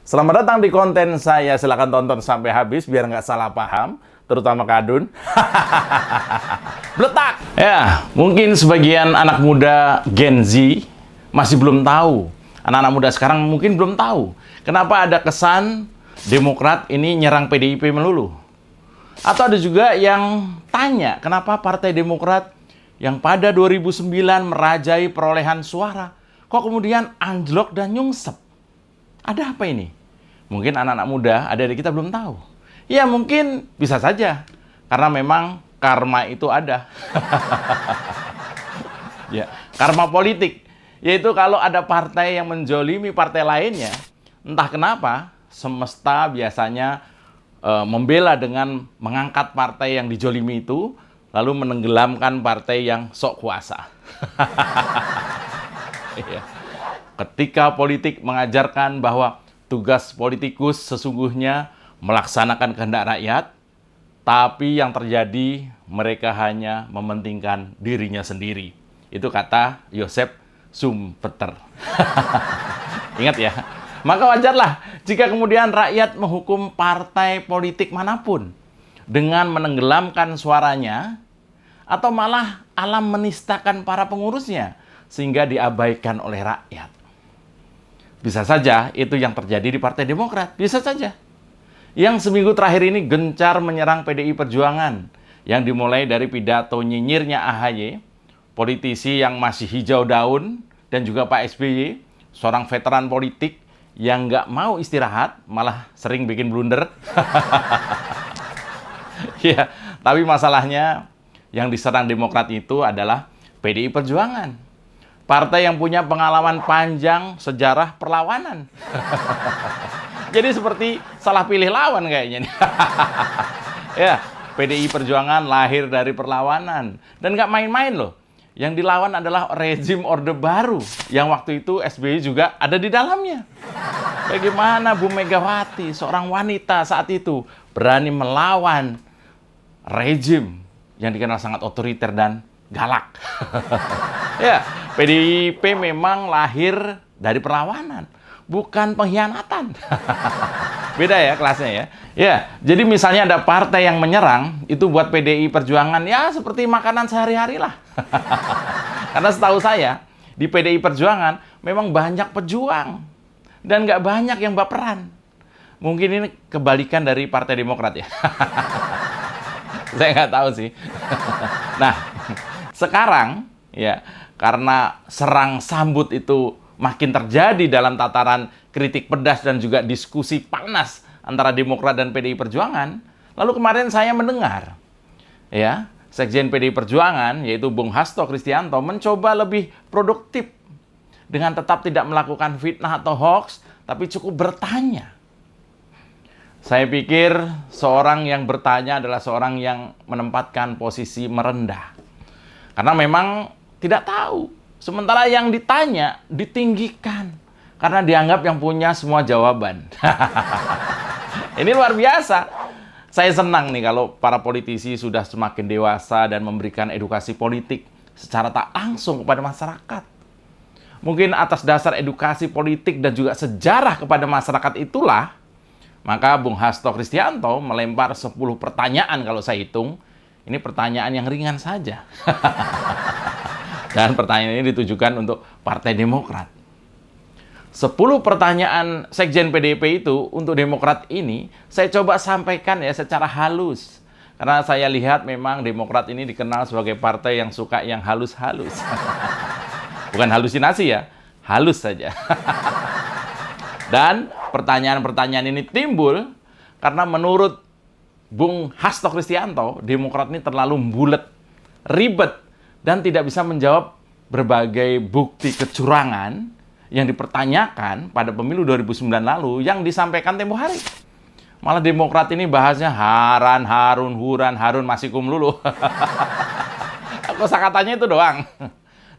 Selamat datang di konten saya. Silahkan tonton sampai habis biar nggak salah paham, terutama Kadun. Bletak! Ya, mungkin sebagian anak muda Gen Z masih belum tahu. Anak-anak muda sekarang mungkin belum tahu. Kenapa ada kesan Demokrat ini nyerang PDIP melulu? Atau ada juga yang tanya, kenapa Partai Demokrat yang pada 2009 merajai perolehan suara, kok kemudian anjlok dan nyungsep? Ada apa ini? Mungkin anak-anak muda, adik-adik kita belum tahu. Ya mungkin bisa saja, karena memang karma itu ada. Ya, karma politik. Yaitu kalau ada partai yang menjolimi partai lainnya, entah kenapa, semesta biasanya membela dengan mengangkat partai yang dijolimi itu, lalu menenggelamkan partai yang sok kuasa. Ya. Ketika politik mengajarkan bahwa tugas politikus sesungguhnya melaksanakan kehendak rakyat, tapi yang terjadi mereka hanya mementingkan dirinya sendiri. Itu kata Joseph Schumpeter. Ingat ya. Maka wajarlah jika kemudian rakyat menghukum partai politik manapun dengan menenggelamkan suaranya, atau malah alam menistakan para pengurusnya sehingga diabaikan oleh rakyat. Bisa saja itu yang terjadi di Partai Demokrat. Bisa saja. Yang seminggu terakhir ini gencar menyerang PDI Perjuangan. Yang dimulai dari pidato nyinyirnya AHY, politisi yang masih hijau daun, dan juga Pak SBY, seorang veteran politik yang nggak mau istirahat, malah sering bikin blunder. Ya, tapi masalahnya yang diserang Demokrat itu adalah PDI Perjuangan. Partai yang punya pengalaman panjang sejarah perlawanan. Jadi seperti salah pilih lawan kayaknya nih. Ya, PDI Perjuangan lahir dari perlawanan. Dan nggak main-main loh. Yang dilawan adalah rezim Orde Baru. Yang waktu itu SBY juga ada di dalamnya. Bagaimana Bu Megawati, seorang wanita saat itu, berani melawan rezim yang dikenal sangat otoriter dan galak. Ya, PDIP memang lahir dari perlawanan, bukan pengkhianatan. Beda ya kelasnya ya. Ya, jadi misalnya ada partai yang menyerang, itu buat PDI Perjuangan ya seperti makanan sehari-hari lah. Karena setahu saya, di PDI Perjuangan memang banyak pejuang dan nggak banyak yang baperan. Mungkin ini kebalikan dari Partai Demokrat ya. Saya nggak tahu sih. Nah, sekarang ya karena serang sambut itu makin terjadi dalam tataran kritik pedas dan juga diskusi panas antara Demokrat dan PDI Perjuangan. Lalu kemarin saya mendengar ya, Sekjen PDI Perjuangan yaitu Bung Hasto Kristianto mencoba lebih produktif dengan tetap tidak melakukan fitnah atau hoax, tapi cukup bertanya. Saya pikir seorang yang bertanya adalah seorang yang menempatkan posisi merendah. Karena memang tidak tahu. Sementara yang ditanya ditinggikan. Karena dianggap yang punya semua jawaban. Ini luar biasa. Saya senang nih kalau para politisi sudah semakin dewasa dan memberikan edukasi politik secara tak langsung kepada masyarakat. Mungkin atas dasar edukasi politik dan juga sejarah kepada masyarakat itulah, maka Bung Hasto Kristianto melempar 10 pertanyaan kalau saya hitung. Ini pertanyaan yang ringan saja. Dan pertanyaan ini ditujukan untuk Partai Demokrat. 10 pertanyaan Sekjen PDIP itu untuk Demokrat ini, saya coba sampaikan ya secara halus. Karena saya lihat memang Demokrat ini dikenal sebagai partai yang suka yang halus-halus. Bukan halusinasi ya, halus saja. Dan pertanyaan-pertanyaan ini timbul karena menurut Bung Hasto Kristianto, Demokrat ini terlalu bulet, ribet, dan tidak bisa menjawab berbagai bukti kecurangan yang dipertanyakan pada pemilu 2009 lalu yang disampaikan tempo hari. Malah Demokrat ini bahasnya haran, harun, huran, harun, masikum lulu. Kosakatanya itu doang.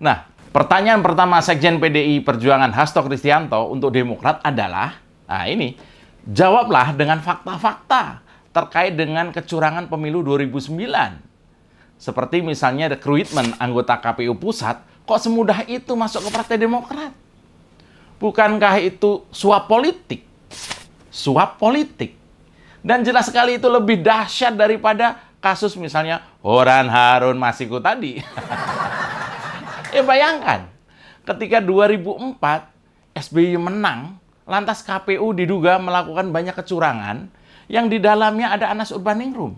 Nah, pertanyaan pertama Sekjen PDI Perjuangan Hasto Kristianto untuk Demokrat adalah, nah ini, jawablah dengan fakta-fakta terkait dengan kecurangan pemilu 2009. Seperti misalnya rekrutmen anggota KPU Pusat, kok semudah itu masuk ke Partai Demokrat? Bukankah itu suap politik? suap politik. Dan jelas sekali itu lebih dahsyat daripada kasus misalnya Orhan Harun Masiku tadi. Ya bayangkan, ketika 2004 SBY menang, lantas KPU diduga melakukan banyak kecurangan yang di dalamnya ada Anas Urbaningrum.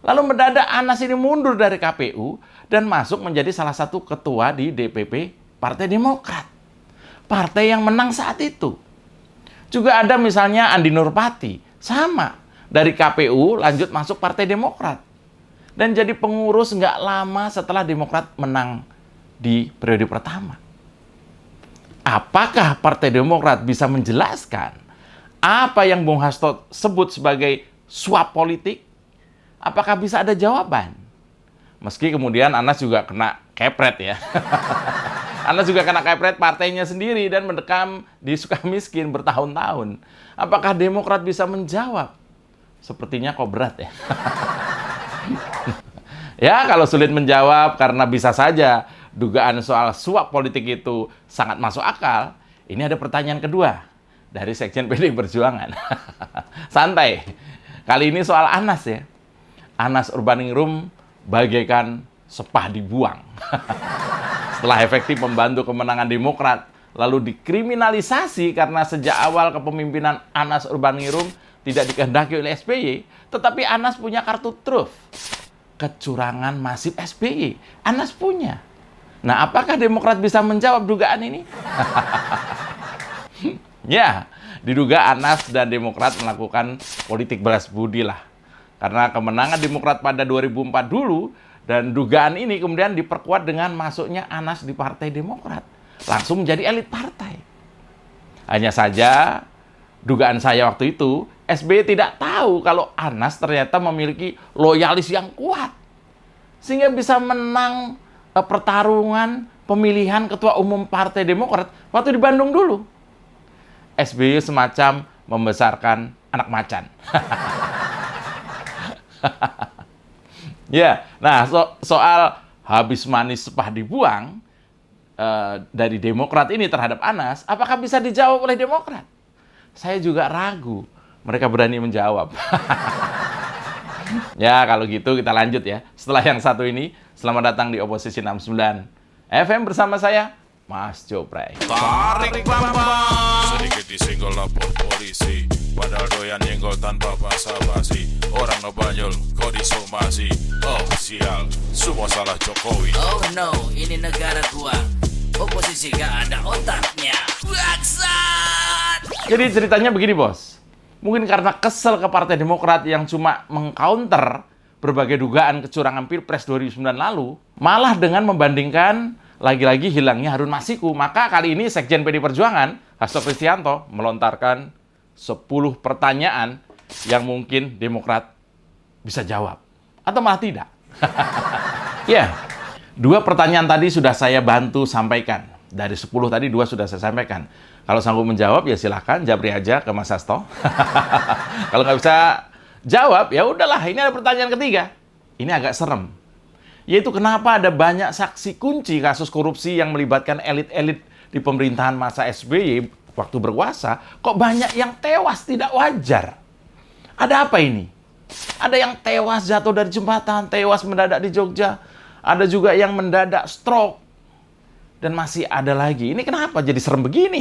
Lalu mendadak Anas ini mundur dari KPU dan masuk menjadi salah satu ketua di DPP Partai Demokrat. Partai yang menang saat itu. Juga ada misalnya Andi Nurpati, sama. Dari KPU lanjut masuk Partai Demokrat. Dan jadi pengurus nggak lama setelah Demokrat menang di periode pertama. Apakah Partai Demokrat bisa menjelaskan apa yang Bung Hasto sebut sebagai suap politik? Apakah bisa ada jawaban? Meski kemudian Anas juga kena kepret ya. Anas juga kena kepret partainya sendiri dan mendekam di Sukamiskin bertahun-tahun. Apakah Demokrat bisa menjawab? Sepertinya kok berat ya. Ya, kalau sulit menjawab karena bisa saja dugaan soal suap politik itu sangat masuk akal, ini ada pertanyaan kedua dari Sekjen PDI Perjuangan. Santai. Kali ini soal Anas ya. Anas Urbaningrum bagaikan sepah dibuang. Setelah efektif membantu kemenangan Demokrat, lalu dikriminalisasi karena sejak awal kepemimpinan Anas Urbaningrum tidak dikehendaki oleh SBY, tetapi Anas punya kartu truf. Kecurangan masif SBY, Anas punya. Nah, apakah Demokrat bisa menjawab dugaan ini? Ya, diduga Anas dan Demokrat melakukan politik balas budi lah. Karena kemenangan Demokrat pada 2004 dulu, dan dugaan ini kemudian diperkuat dengan masuknya Anas di Partai Demokrat. Langsung menjadi elit partai. Hanya saja, dugaan saya waktu itu, SBY tidak tahu kalau Anas ternyata memiliki loyalis yang kuat. Sehingga bisa menang pertarungan pemilihan Ketua Umum Partai Demokrat waktu di Bandung dulu. SBY semacam membesarkan anak macan. Ya, nah soal habis manis sepah dibuang dari Demokrat ini terhadap Anas, apakah bisa dijawab oleh Demokrat? Saya juga ragu mereka berani menjawab. Ya, kalau gitu kita lanjut ya. Setelah yang satu ini, selamat datang di Oposisi 69 FM bersama saya, Mas Joprey. Tarik Bambang. Sedikit disenggol lapor polisi, padahal doyan nyenggol tanpa basa-basi. Orang ngebanyol kok disomasi. Oh sial, semua salah Jokowi. Oh no, ini negara gua. Oposisi gak ada otaknya. Bangsat! Jadi ceritanya begini, Bos. Mungkin karena kesel ke Partai Demokrat yang cuma mengcounter berbagai dugaan kecurangan Pilpres 2009 lalu, malah dengan membandingkan lagi-lagi hilangnya Harun Masiku. Maka kali ini Sekjen PDI Perjuangan, Hasto Kristianto, melontarkan 10 pertanyaan yang mungkin Demokrat bisa jawab. Atau malah tidak. Ya, 2 pertanyaan tadi sudah saya bantu sampaikan. Dari 10 tadi 2 sudah saya sampaikan. Kalau sanggup menjawab ya silahkan japri aja ke Mas Hasto. Kalau nggak bisa jawab ya udahlah. Ini ada pertanyaan ketiga. Ini agak serem. Yaitu kenapa ada banyak saksi kunci kasus korupsi yang melibatkan elit-elit di pemerintahan masa SBY waktu berkuasa, kok banyak yang tewas tidak wajar? Ada apa ini? Ada yang tewas jatuh dari jembatan, tewas mendadak di Jogja. Ada juga yang mendadak stroke. Dan masih ada lagi. Ini kenapa jadi serem begini?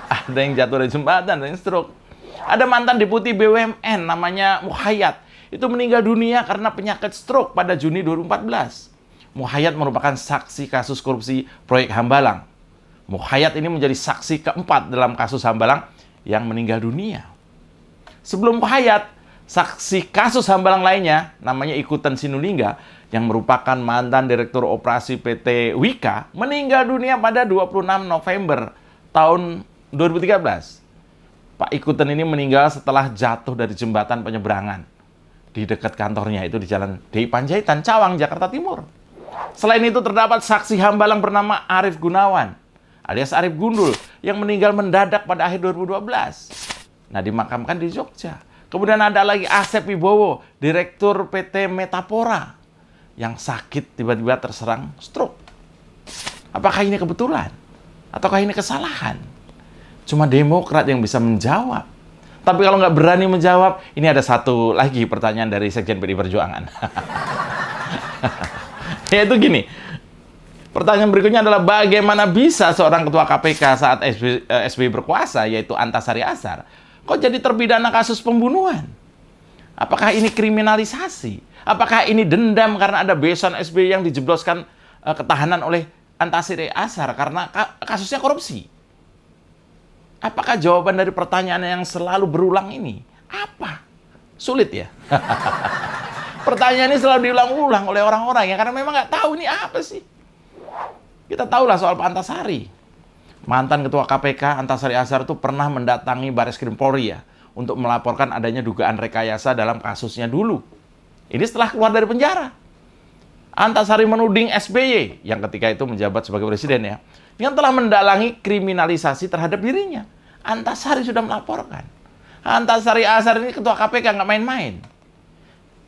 Ada yang jatuh dari jembatan, ada yang stroke. Ada mantan deputi BUMN namanya Muhayyad. Itu meninggal dunia karena penyakit stroke pada Juni 2014. Muhayyad merupakan saksi kasus korupsi proyek Hambalang. Muhayyad ini menjadi saksi keempat dalam kasus Hambalang yang meninggal dunia. Sebelum Muhayyad, saksi kasus Hambalang lainnya namanya Ikutan Sinulinga yang merupakan mantan Direktur Operasi PT Wika meninggal dunia pada 26 November tahun 2013. Pak Ikutan ini meninggal setelah jatuh dari jembatan penyeberangan di dekat kantornya, itu di Jalan DI Panjaitan, Cawang, Jakarta Timur. Selain itu terdapat saksi Hambalang bernama Arif Gunawan alias Arif Gundul yang meninggal mendadak pada akhir 2012. Nah, dimakamkan di Jogja. Kemudian ada lagi Asep Wibowo, Direktur PT Metapora yang sakit tiba-tiba terserang stroke. Apakah ini kebetulan? Ataukah ini kesalahan? Cuma Demokrat yang bisa menjawab. Tapi kalau nggak berani menjawab, ini ada satu lagi pertanyaan dari Sekjen PDI Perjuangan. Yaitu gini, pertanyaan berikutnya adalah bagaimana bisa seorang ketua KPK saat SBY berkuasa, yaitu Antasari Azhar, kok jadi terpidana kasus pembunuhan? Apakah ini kriminalisasi? Apakah ini dendam karena ada besan SBY yang dijebloskan ketahanan oleh Antasari Azhar karena kasusnya korupsi? Apakah jawaban dari pertanyaan yang selalu berulang ini? Apa? Sulit ya? Pertanyaan ini selalu diulang-ulang oleh orang-orang ya, karena memang nggak tahu ini apa sih. Kita tahulah soal Pak Antasari. Mantan Ketua KPK Antasari Azhar itu pernah mendatangi Bareskrim Polri ya, untuk melaporkan adanya dugaan rekayasa dalam kasusnya dulu. Ini setelah keluar dari penjara. Antasari menuding SBY, yang ketika itu menjabat sebagai presiden ya, yang telah mendalangi kriminalisasi terhadap dirinya. Antasari sudah melaporkan. Antasari Azhar ini Ketua KPK, nggak main-main.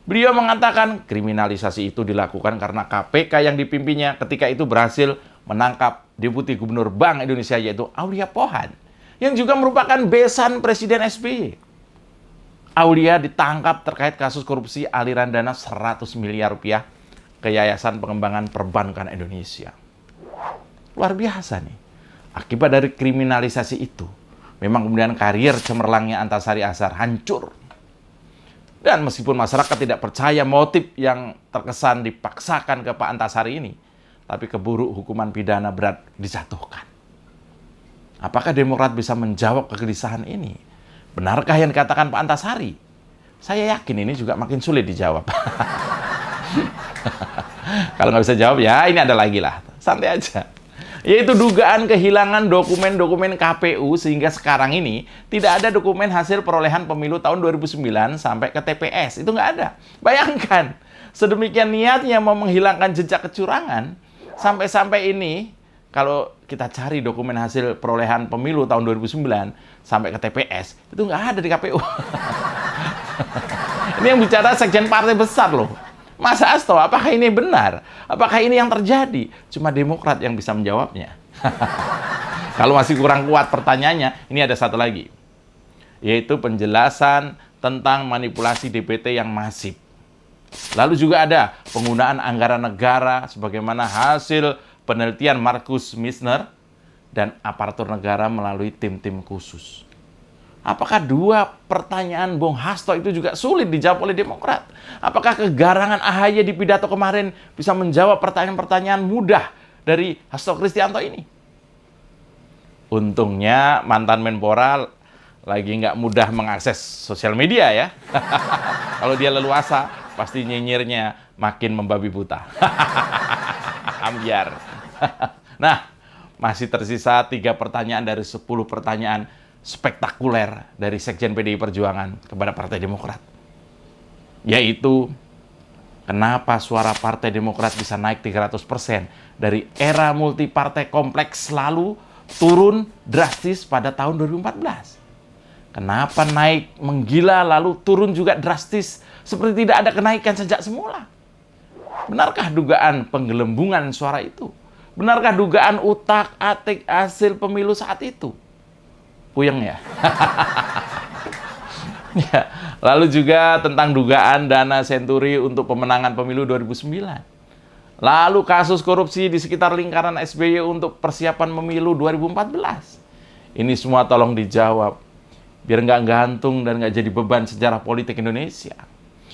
Beliau mengatakan kriminalisasi itu dilakukan karena KPK yang dipimpinnya ketika itu berhasil menangkap Deputi Gubernur Bank Indonesia yaitu Aulia Pohan, yang juga merupakan besan Presiden SBY. Aulia ditangkap terkait kasus korupsi aliran dana 100 miliar rupiah ke Yayasan Pengembangan Perbankan Indonesia. Luar biasa nih. Akibat dari kriminalisasi itu, memang kemudian karier cemerlangnya Antasari Azhar hancur. Dan meskipun masyarakat tidak percaya motif yang terkesan dipaksakan ke Pak Antasari ini, tapi keburu hukuman pidana berat dijatuhkan. Apakah Demokrat bisa menjawab kegelisahan ini? Benarkah yang dikatakan Pak Antasari? Saya yakin ini juga makin sulit dijawab. Kalau nggak bisa jawab, ya ini ada lagi lah. Santai aja. Yaitu dugaan kehilangan dokumen-dokumen KPU sehingga sekarang ini tidak ada dokumen hasil perolehan pemilu tahun 2009 sampai ke TPS. Itu nggak ada. Bayangkan, sedemikian niatnya mau menghilangkan jejak kecurangan, sampai-sampai ini, kalau kita cari dokumen hasil perolehan pemilu tahun 2009 sampai ke TPS, itu nggak ada di KPU. Ini yang bicara sekjen partai besar loh. Mas Hasto, apakah ini benar? Apakah ini yang terjadi? Cuma Demokrat yang bisa menjawabnya. Kalau masih kurang kuat pertanyaannya, ini ada satu lagi. Yaitu penjelasan tentang manipulasi DPT yang masif. Lalu juga ada penggunaan anggaran negara sebagaimana hasil penelitian Markus Misner dan aparatur negara melalui tim-tim khusus. Apakah dua pertanyaan Bung Hasto itu juga sulit dijawab oleh Demokrat? Apakah kegarangan AHY di pidato kemarin bisa menjawab pertanyaan-pertanyaan mudah dari Hasto Kristianto ini? Untungnya mantan Menpora lagi nggak mudah mengakses sosial media ya. Kalau dia leluasa, pasti nyinyirnya makin membabi buta. Ambiar. Nah, masih tersisa 3 pertanyaan dari 10 pertanyaan spektakuler dari Sekjen PDI Perjuangan kepada Partai Demokrat. Yaitu, kenapa suara Partai Demokrat bisa naik 300% dari era multipartai kompleks lalu turun drastis pada tahun 2014? Kenapa naik menggila lalu turun juga drastis seperti tidak ada kenaikan sejak semula? Benarkah dugaan penggelembungan suara itu? Benarkah dugaan utak-atik hasil pemilu saat itu? Puyeng ya. Ya. Lalu juga tentang dugaan dana senturi untuk pemenangan pemilu 2009. Lalu kasus korupsi di sekitar lingkaran SBY untuk persiapan pemilu 2014. Ini semua tolong dijawab. Biar nggak gantung dan nggak jadi beban sejarah politik Indonesia.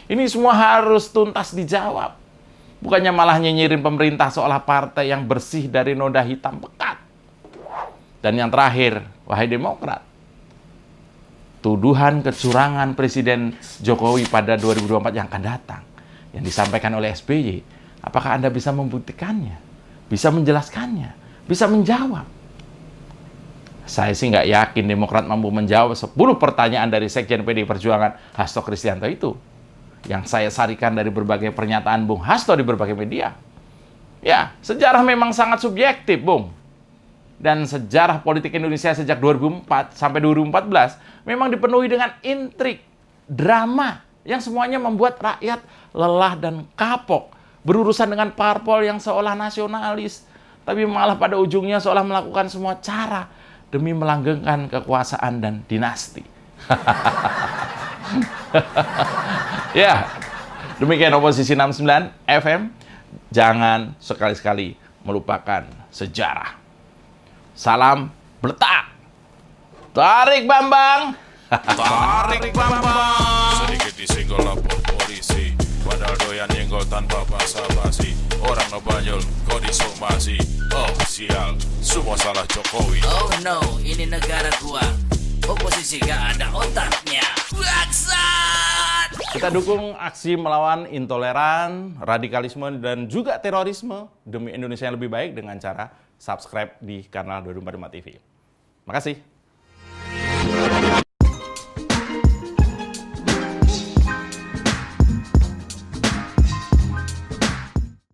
Ini semua harus tuntas dijawab. Bukannya malah nyinyirin pemerintah seolah partai yang bersih dari noda hitam pekat. Dan yang terakhir, wahai Demokrat, tuduhan kecurangan Presiden Jokowi pada 2024 yang akan datang, yang disampaikan oleh SBY, apakah Anda bisa membuktikannya? Bisa menjelaskannya? Bisa menjawab? Saya sih nggak yakin Demokrat mampu menjawab 10 pertanyaan dari Sekjen PDI Perjuangan Hasto Kristianto itu, yang saya sarikan dari berbagai pernyataan Bung Hasto di berbagai media. Ya, sejarah memang sangat subjektif, Bung. Dan sejarah politik Indonesia sejak 2004 sampai 2014 memang dipenuhi dengan intrik, drama, yang semuanya membuat rakyat lelah dan kapok. Berurusan dengan parpol yang seolah nasionalis, tapi malah pada ujungnya seolah melakukan semua cara demi melanggengkan kekuasaan dan dinasti. Ya, demikian Oposisi 69 FM. Jangan sekali-sekali melupakan sejarah. Salam Bletak. Tarik Bambang. Tarik Bambang. Sedikit disenggol lapor polisi, padahal doyan nyenggol tanpa basa-basi. Orang ngebanyol kok disomasi. Oh sial, semua salah Jokowi. Oh no, ini negara gua. Oposisi gak ada otaknya. Bangsat! Kita dukung aksi melawan intoleran, radikalisme, dan juga terorisme demi Indonesia yang lebih baik dengan cara subscribe di kanal 245 TV. Makasih.